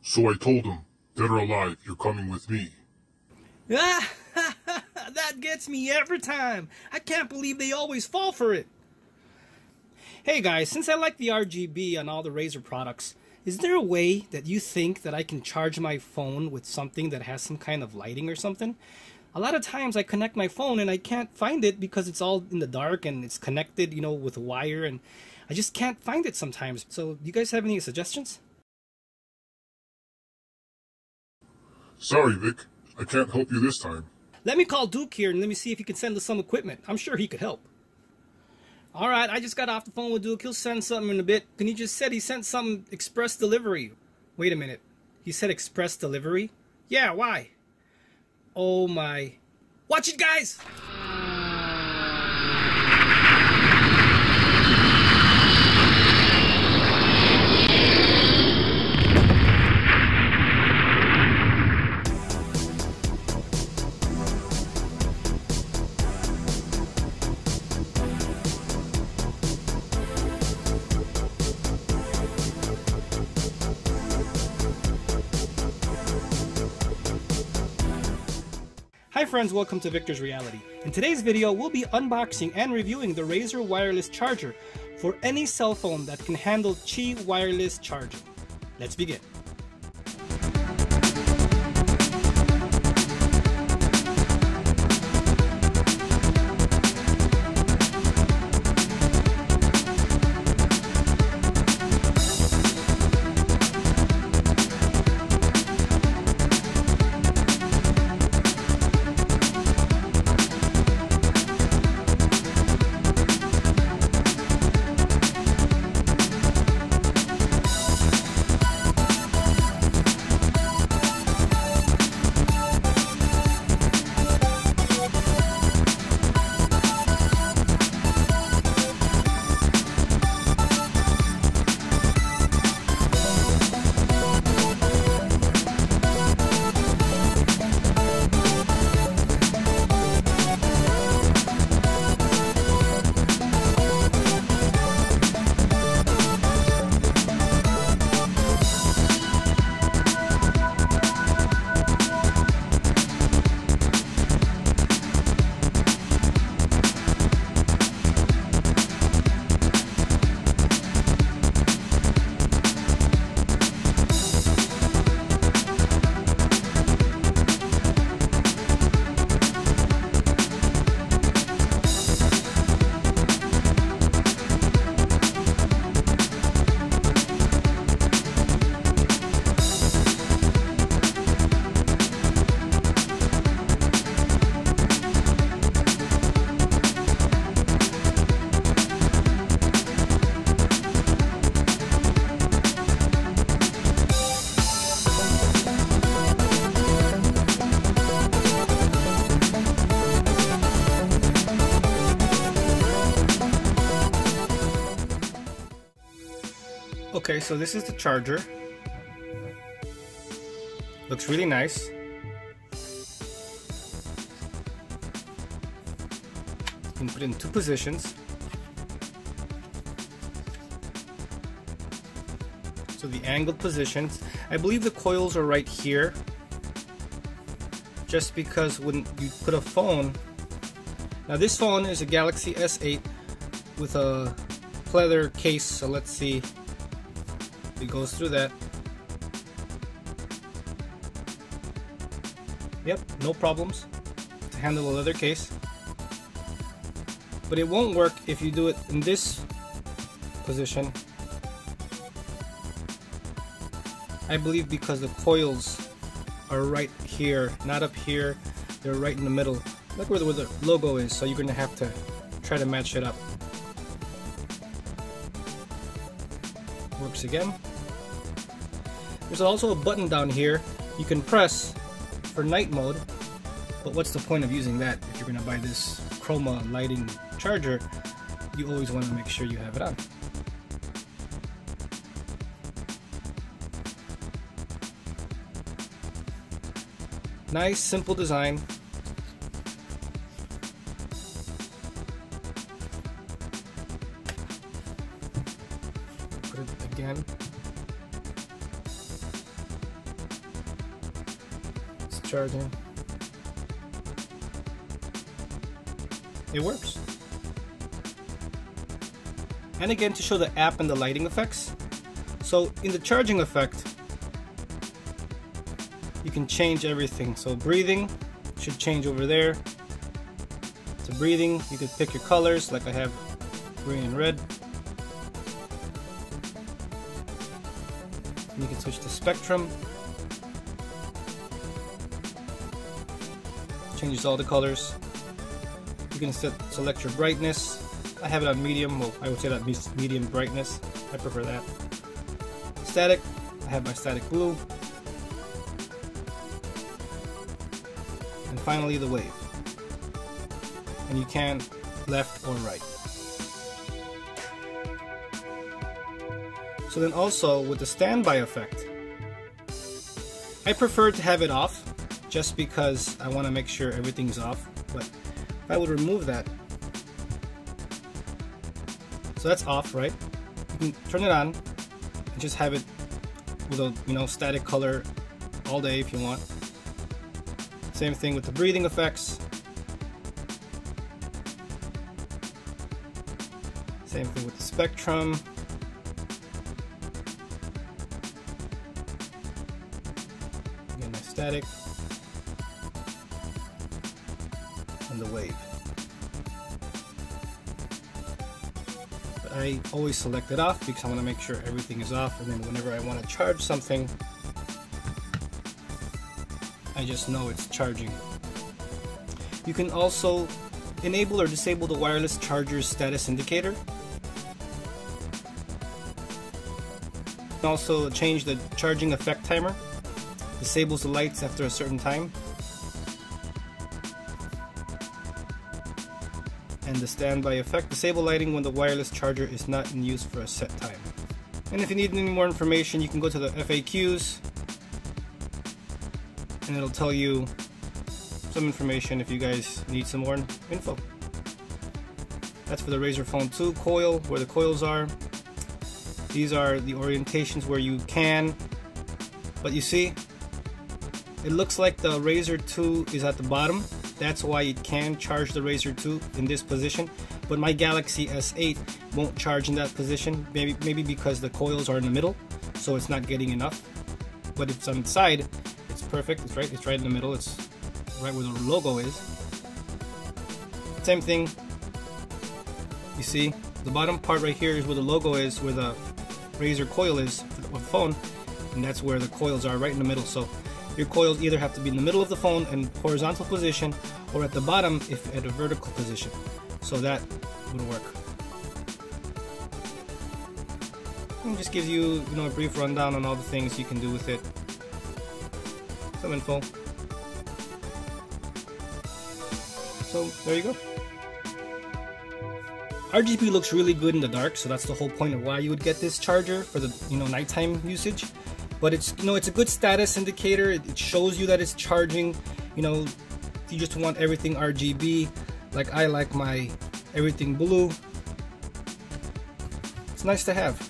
So I told him, dead or alive, you're coming with me. Ah, that gets me every time. I can't believe they always fall for it. Hey guys, since I like the RGB on all the Razer products, is there a way that you think that I can charge my phone with something that has some kind of lighting or something? A lot of times I connect my phone and I can't find it because it's all in the dark and it's connected, with a wire, and I just can't find it sometimes. So, do you guys have any suggestions? Sorry, Vic. I can't help you this time. Let me call Duke here and let me see if he can send us some equipment. I'm sure he could help. Alright, I just got off the phone with Duke. He'll send something in a bit. And he just said he sent some express delivery. Wait a minute. He said express delivery? Yeah, why? Oh my. Watch it, guys! Hi friends, welcome to Victor's Reality. In today's video, we'll be unboxing and reviewing the Razer wireless charger for any cell phone that can handle Qi wireless charging. Let's begin. Okay, so this is the charger. Looks really nice. You can put it in two positions. So the angled positions. I believe the coils are right here. Just because when you put a phone... Now this phone is a Galaxy S8 with a leather case, so let's see. It goes through that. Yep, no problems to handle a leather case. But it won't work if you do it in this position. I believe because the coils are right here, not up here. They're right in the middle. Look where the logo is, so you're gonna have to try to match it up. Works again. There's also a button down here you can press for night mode, but what's the point of using that if you're going to buy this Chroma lighting charger? You always want to make sure you have it on. Nice, simple design. Put it again. charging. It works. And again, to show the app and the lighting effects. So in the charging effect, you can change everything. So breathing should change over there. To breathing, you can pick your colors, like I have green and red. And you can switch to spectrum. Changes all the colors. You can select your brightness. I have it on medium. Well, I would say that medium brightness. I prefer that. Static. I have my static blue. And finally the wave. And you can left or right. So then also with the standby effect, I prefer to have it off just because I want to make sure everything's off. But if I would remove that, so that's off, right? You can turn it on and just have it with a static color all day if you want. Same thing with the breathing effects. Same thing with the spectrum. Again, my static. And the wave. But I always select it off because I want to make sure everything is off, and then whenever I want to charge something, I just know it's charging. You can also enable or disable the wireless charger's status indicator. You can also change the charging effect timer. Disables the lights after a certain time. And the standby effect. Disable lighting when the wireless charger is not in use for a set time. And if you need any more information, you can go to the FAQs and it'll tell you some information if you guys need some more info. That's for the Razer Phone 2 coil, where the coils are. These are the orientations where you can, but you see, it looks like the Razer 2 is at the bottom. That's why it can charge the Razer 2 in this position, but my Galaxy S8 won't charge in that position, maybe because the coils are in the middle, so it's not getting enough. But if it's on the side, it's perfect. It's right in the middle. It's right where the logo is. Same thing. You see, the bottom part right here is where the logo is, where the Razer coil is for the phone, and that's where the coils are, right in the middle. So your coils either have to be in the middle of the phone in horizontal position, or at the bottom if at a vertical position. So that would work. And just gives you, a brief rundown on all the things you can do with it. Some info. So there you go. RGB looks really good in the dark, so that's the whole point of why you would get this charger for the nighttime usage. But it's it's a good status indicator. It shows you that it's charging. If you just want everything RGB, like I like my everything blue, it's nice to have.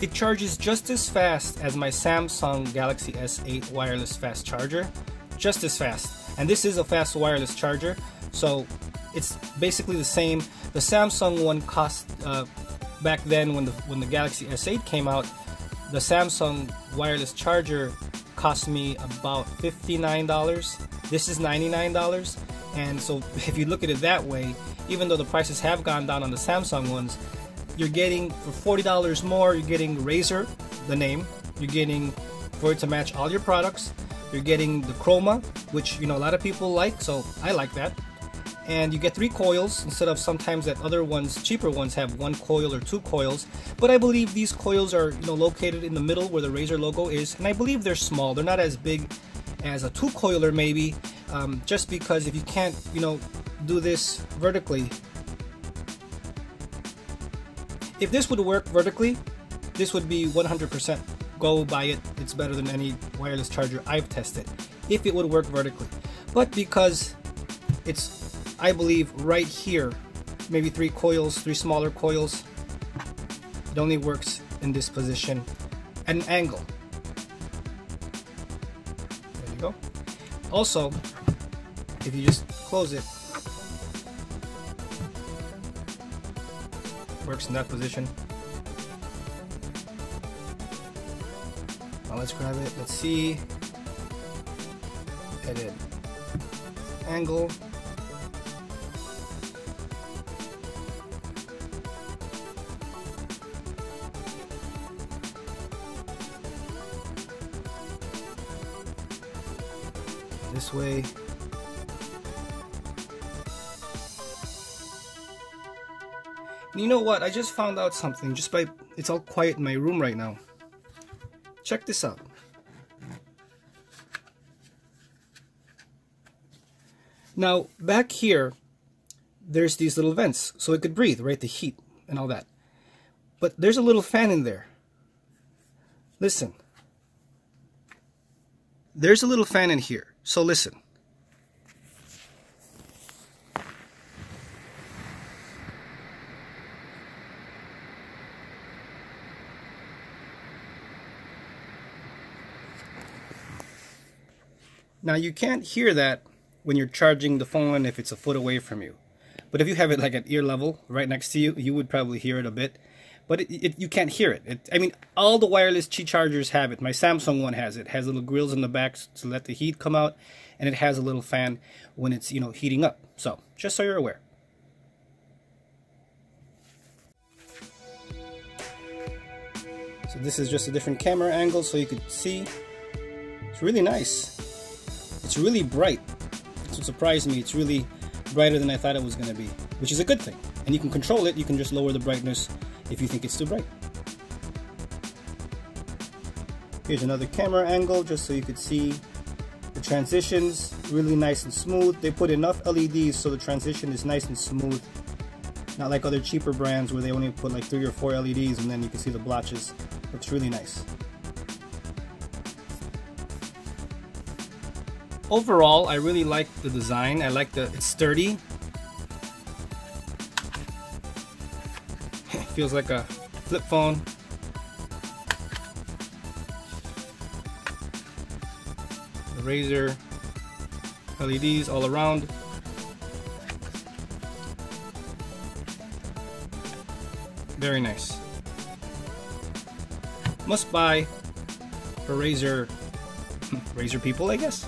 It charges just as fast as my Samsung Galaxy S8 wireless fast charger, just as fast. And this is a fast wireless charger, so it's basically the same. The Samsung one cost back then when the Galaxy S8 came out, the Samsung wireless charger cost me about $59. This is $99, and so if you look at it that way, even though the prices have gone down on the Samsung ones, you're getting for $40 more. You're getting Razer, the name. You're getting, for it to match all your products. You're getting the Chroma, which a lot of people like, so I like that. And you get 3 coils instead of sometimes that other ones, cheaper ones, have 1 coil or 2 coils. But I believe these coils are located in the middle where the Razer logo is, and I believe they're small. They're not as big as a 2-coiler maybe, just because if you can't do this vertically. If this would work vertically, this would be 100%. Go buy it. It's better than any wireless charger I've tested, if it would work vertically. But because it's, I believe, right here, maybe three coils, three smaller coils. It only works in this position at an angle. There you go. Also, if you just close it, works in that position. Now let's grab it. Let's see. Edit. Angle. This way. And you know what? I just found out something just by it's all quiet in my room right now. Check this out. Now, back here, there's these little vents, so it could breathe, right? The heat and all that. But there's a little fan in there. Listen. There's a little fan in here, so listen. Now, you can't hear that when you're charging the phone if it's a foot away from you. But if you have it like at ear level, right next to you, you would probably hear it a bit. But you can't hear it. I mean, all the wireless Qi chargers have it. My Samsung one has it. It has little grills in the back to let the heat come out. And it has a little fan when it's, you know, heating up. So, just so you're aware. So this is just a different camera angle so you could see. It's really nice. It's really bright. That's what surprised me. It's really brighter than I thought it was going to be, which is a good thing. And you can control it. You can just lower the brightness if you think it's too bright. Here's another camera angle just so you could see the transitions. Really nice and smooth. They put enough LEDs so the transition is nice and smooth. Not like other cheaper brands where they only put like 3 or 4 LEDs and then you can see the blotches. Looks really nice. Overall, I really like the design. I like it's sturdy. It feels like a flip phone. The Razer LEDs all around. Very nice. Must buy for Razer people, I guess.